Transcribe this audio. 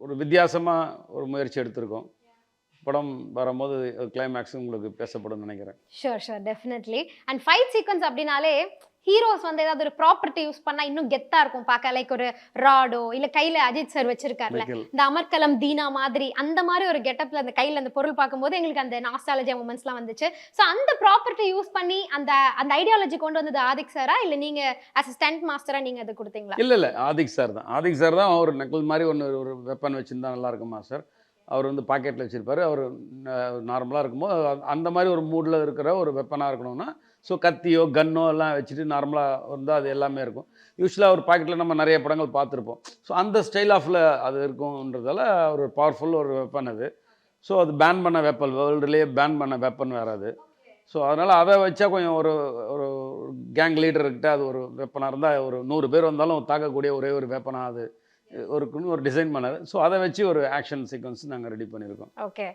ஒரு வித்தியாசமாக ஒரு முயற்சி எடுத்திருக்கோம். படம் வரும்போது கிளைமேக்ஸ் உங்களுக்கு பேசப்படும்னு நினைக்கிறேன். Sure, sure. Definitely. And fight sequence அப்டினாலே, ஹீரோஸ் வந்து ஏதாவது ஒரு ப்ராப்பர்ட்டி யூஸ் பண்ணா இன்னும் கெத்தா இருக்கும் பாக்க. லைக் ஒரு ராடோ, இல்ல கையில அஜித் சார் வச்சிருக்கார்ல, வெஹிக்கிள். இந்த அமர்கலம் தீனா மாதிரி, அந்த மாரி ஒரு கெட்டப்ல அந்த கையில அந்த பொருள் பார்க்கும்போது எங்களுக்கு அந்த நாஸ்டாலஜியா மொமெண்ட்ஸ்லாம் வந்துச்சு. ஸோ அந்த ப்ராப்பர்ட்டி யூஸ் பண்ணி அந்த அந்த ஐடியாலஜி கொண்டு வந்தது ஆதிக் சாரா? இல்ல நீங்க ஆஸ் அ ஸ்டண்ட் மாஸ்டரா நீங்க அத குடுத்தீங்களா? இல்ல. ஆதிக் சார் தான். ஆதிக் சார் தான் ஒரு நக்கல் மாரி ஒரு வெப்பன் வச்சிருந்தா நல்லா இருக்குமா சார். அவர் வந்து பாக்கெட்ல வச்சிருப்பாரு. அவரு நார்மலா இருக்கும்போது, அந்த மாரி ஒரு மூட்ல இருக்கிற ஒரு வெப்பனா இருக்கணும்னா, ஸோ கத்தியோ, கன்னோ எல்லாம் வச்சுட்டு நார்மலா இருந்தா அது எல்லாமே இருக்கும். யூசுவலா ஒரு பாக்கெட்ல நம்ம நெறைய படங்கள் பார்த்துருப்போம். ஸோ அந்த ஸ்டைல் ஆஃப்ல அது இருக்கும்ன்றதால ஒரு பவர்ஃபுல் ஒரு வெப்பன் அது. ஸோ அது பேன் பண்ண வெப்பன். வேர்ல்டுலயே பேன் பண்ண வெப்பன் வேற அது. ஸோ அதனால அத வச்சா கொஞ்சம் ஒரு ஒரு கேங் லீடர்கிட்ட அது ஒரு வெப்பனா இருந்தா, ஒரு 100 பேர் வந்தாலும் தாக்கக்கூடிய ஒரே ஒரு வெப்பனா அது இருக்குன்னு ஒரு டிசைன் பண்ணாரு. ஸோ அத வச்சு ஒரு ஆக்ஷன் சீக்வென்ஸ் நாங்க ரெடி பண்ணியிருக்கோம். ஓகே.